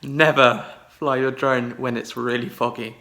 Never fly your drone when it's really foggy.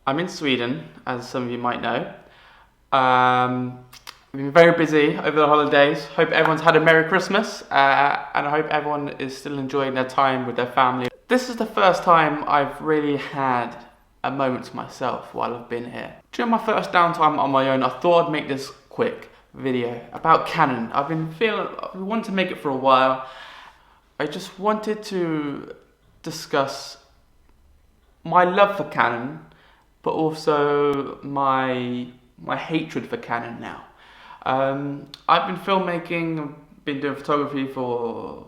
I'm in Sweden, as some of you might know. I've been very busy over the holidays. Hope everyone's had a Merry Christmas, and I hope everyone is still enjoying their time with their family. This is the first time I've really had a moment to myself while I've been here. During my first downtime on my own, I thought I'd make this quick video about Canon. I've wanted to make it for a while. I just wanted to discuss my love for Canon, but also my hatred for Canon now. I've been filmmaking, been doing photography for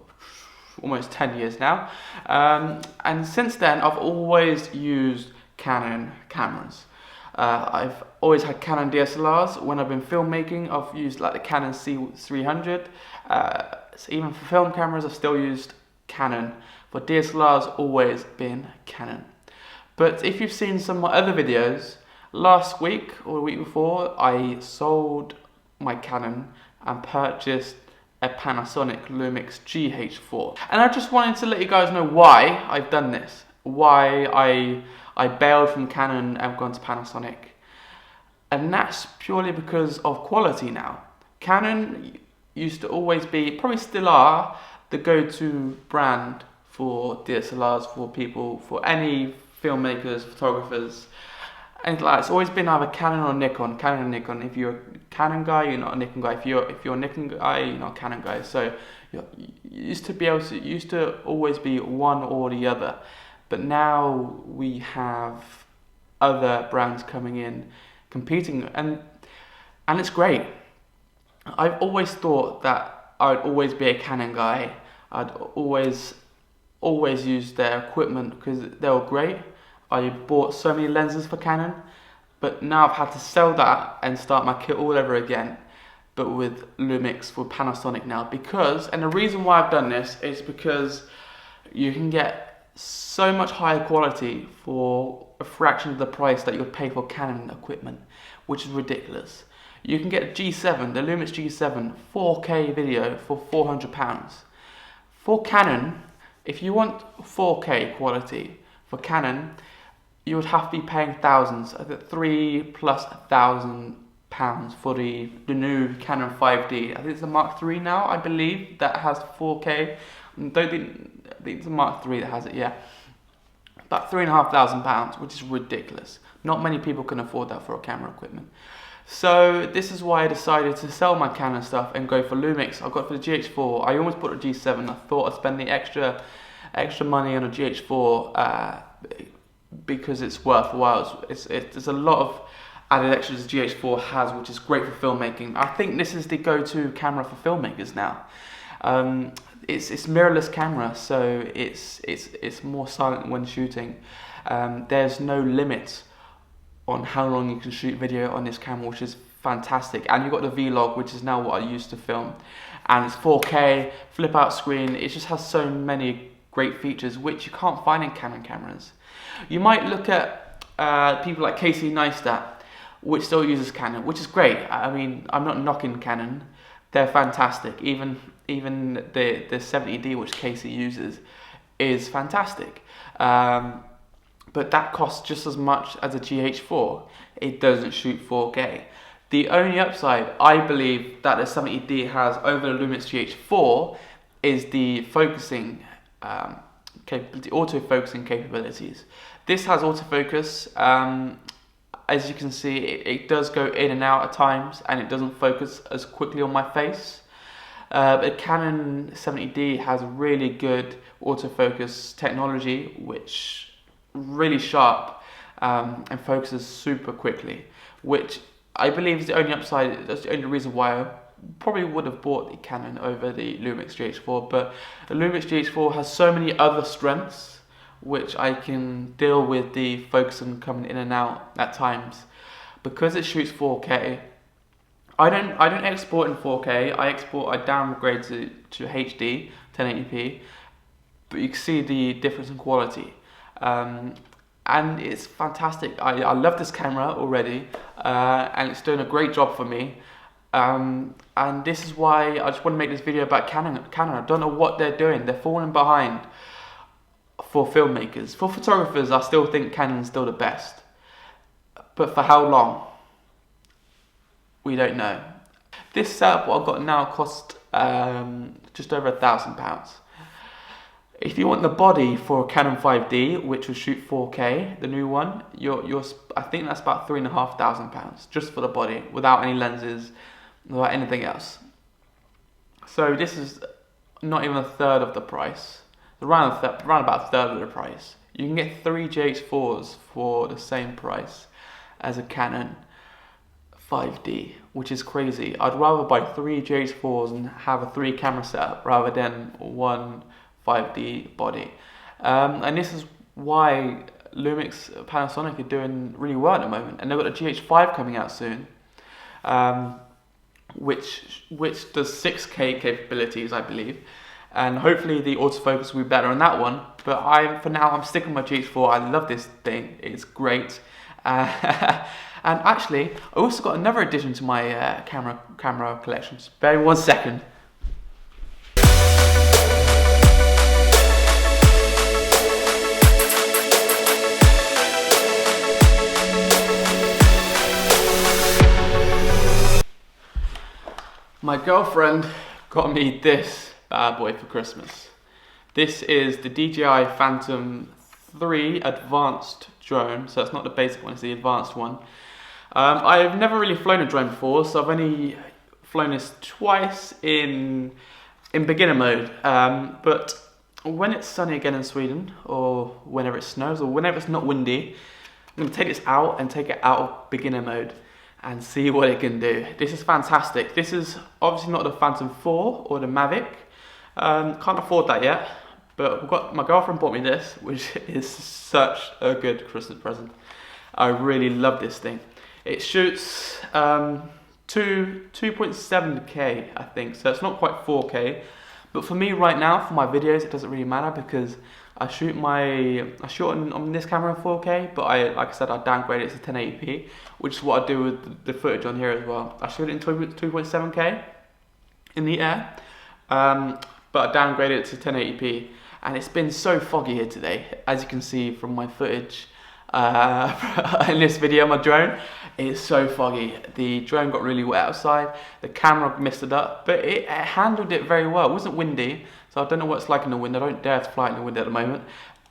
almost 10 years now, and since then I've always used Canon cameras. I've always had Canon DSLRs. When I've been filmmaking, I've used like the Canon C300. So even for film cameras, I've still used Canon. For DSLRs, always been Canon. But if you've seen some of my other videos, last week or the week before, I sold my Canon and purchased a Panasonic Lumix GH5. And I just wanted to let you guys know why I've done this. Why I bailed from Canon and gone to Panasonic. And that's purely because of quality now. Canon used to always be, probably still are, the go-to brand for DSLRs, for people, for any filmmakers, photographers, and like it's always been either Canon or Nikon. Canon or Nikon. If you're a Canon guy, you're not a Nikon guy. If you're a Nikon guy, you're not a Canon guy. So you used to always be one or the other, but now we have other brands coming in, competing, and it's great. I've always thought that I'd always be a Canon guy. I'd always use their equipment because they were great. I bought so many lenses for Canon, but now I've had to sell that and start my kit all over again, but with Lumix, for Panasonic now. Because, and the reason why I've done this is because you can get so much higher quality for a fraction of the price that you would pay for Canon equipment, which is ridiculous. You can get a G7, the Lumix G7 4K video for £400. For Canon, if you want 4K quality for Canon, you would have to be paying thousands, I think £3,000+ for the new Canon 5D. I think it's the Mark III now, I believe, that has 4K. I think it's the Mark III that has it, yeah. About £3,500, which is ridiculous. Not many people can afford that for a camera equipment. So this is why I decided to sell my Canon stuff and go for Lumix. I got for the GH4. I almost bought a G7. I thought I'd spend the extra money on a GH4 because it's worthwhile. There's a lot of added extras the GH4 has, which is great for filmmaking. I think this is the go-to camera for filmmakers now. It's mirrorless camera, so it's more silent when shooting. There's no limit on how long you can shoot video on this camera, which is fantastic. And you've got the Vlog, which is now what I use to film, and it's 4K, flip out screen. It just has so many great features which you can't find in Canon cameras. You might look at people like Neistat, which still uses Canon, which is great. I mean, I'm not knocking Canon, they're fantastic. Even the 70D, which Casey uses, is fantastic. But that costs just as much as a GH4. It doesn't shoot 4K. The only upside I believe that the 70D has over the Lumix GH4 is the focusing capability, auto-focusing capabilities. This has autofocus. As you can see, it does go in and out at times, and it doesn't focus as quickly on my face. But Canon 70D has really good autofocus technology, which really sharp and focuses super quickly, which I believe is the only upside. That's the only reason why I probably would have bought the Canon over the Lumix GH4. But the Lumix GH4 has so many other strengths, which I can deal with the focusing coming in and out at times. Because it shoots 4K, I don't export in 4K. I downgrade to HD 1080p, but you can see the difference in quality. And it's fantastic. I love this camera already, and it's doing a great job for me. And this is why I just want to make this video about Canon. I don't know what they're doing. They're falling behind for filmmakers. For photographers, I still think Canon's still the best. But for how long? We don't know. This setup, what I've got now, cost just over £1,000. If you want the body for a Canon 5D, which will shoot 4K, the new one, I think that's about £3,500 just for the body, without any lenses, without anything else. So this is not even a third of the price. Around about a third of the price. You can get 3 GH4s for the same price as a Canon 5D, which is crazy. I'd rather buy 3 GH4s and have a 3 camera setup rather than one 5D body. And this is why Lumix Panasonic are doing really well at the moment, and they've got a GH5 coming out soon, which does 6K capabilities, I believe, and hopefully the autofocus will be better on that one. But for now I'm sticking with my GH4. I love this thing, it's great. And actually I also got another addition to my camera collection. Just bear with me 1 second. My girlfriend got me this bad boy for Christmas. This is the DJI Phantom 3 Advanced drone, so it's not the basic one, it's the advanced one. I've never really flown a drone before, so I've only flown this twice in beginner mode. But when it's sunny again in Sweden, or whenever it snows, or whenever it's not windy, I'm going to take this out and take it out of beginner mode and see what it can do. This is fantastic. This is obviously not the Phantom 4 or the Mavic. Can't afford that yet, but my girlfriend bought me this, which is such a good Christmas present. I really love this thing. It shoots 2.7K, I think, so it's not quite 4K. But for me right now, for my videos, it doesn't really matter because I shoot on this camera in 4K, but like I said, I downgrade it to 1080p, which is what I do with the footage on here as well. I shoot it in 2.7K in the air, but I downgrade it to 1080p, and it's been so foggy here today, as you can see from my footage in this video. My drone is so foggy. The drone got really wet outside, the camera messed it up, but it handled it very well. It wasn't windy, so I don't know what it's like in the wind. I don't dare to fly in the wind at the moment,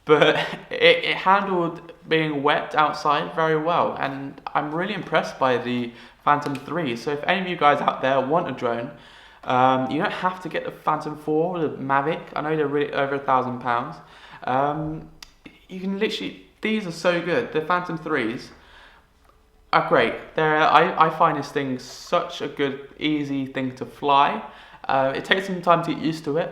but it handled being wet outside very well, and I'm really impressed by the Phantom 3. So if any of you guys out there want a drone, you don't have to get the Phantom 4 or the Mavic. I know they're really over £1,000. You can literally, these are so good. The Phantom 3s are great. I find this thing such a good, easy thing to fly. It takes some time to get used to it,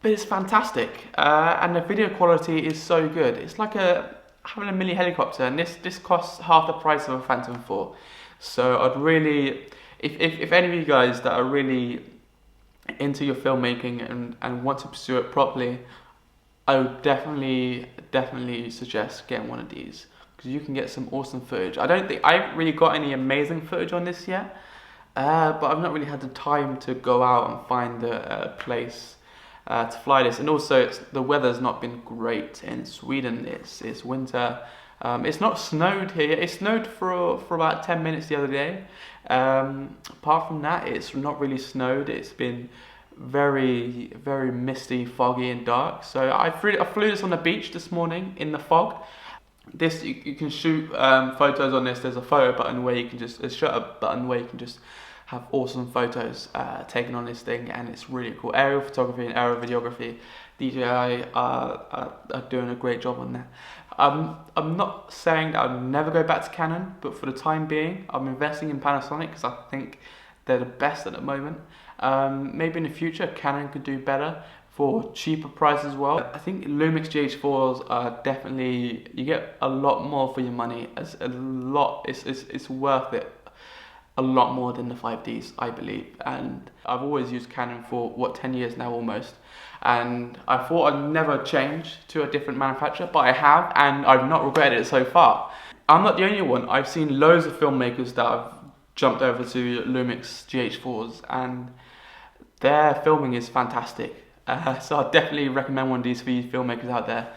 but it's fantastic. And the video quality is so good. It's like having a mini helicopter, and this costs half the price of a Phantom 4. So I'd really, if any of you guys that are really into your filmmaking and want to pursue it properly, I would definitely suggest getting one of these, because you can get some awesome footage. I haven't really got any amazing footage on this yet, but I've not really had the time to go out and find a place to fly this. And also the weather's not been great in Sweden. It's winter. It's not snowed here. It snowed for about 10 minutes the other day. Apart from that, it's not really snowed. It's been very, very misty, foggy and dark. So I flew this on the beach this morning in the fog. This, you can shoot photos on this. There's a photo button where you can just, a shutter button where you can just have awesome photos taken on this thing, and it's really cool. Aerial photography and aerial videography, DJI are doing a great job on that. I'm not saying that I'll never go back to Canon, but for the time being, I'm investing in Panasonic because I think they're the best at the moment. Maybe in the future, Canon could do better for cheaper price as well. I think Lumix GH4s are definitely, you get a lot more for your money. It's worth it a lot more than the 5Ds, I believe. And I've always used Canon for 10 years now almost. And I thought I'd never change to a different manufacturer, but I have, and I've not regretted it so far. I'm not the only one. I've seen loads of filmmakers that have jumped over to Lumix GH4s, and their filming is fantastic. So I definitely recommend one of these for you filmmakers out there.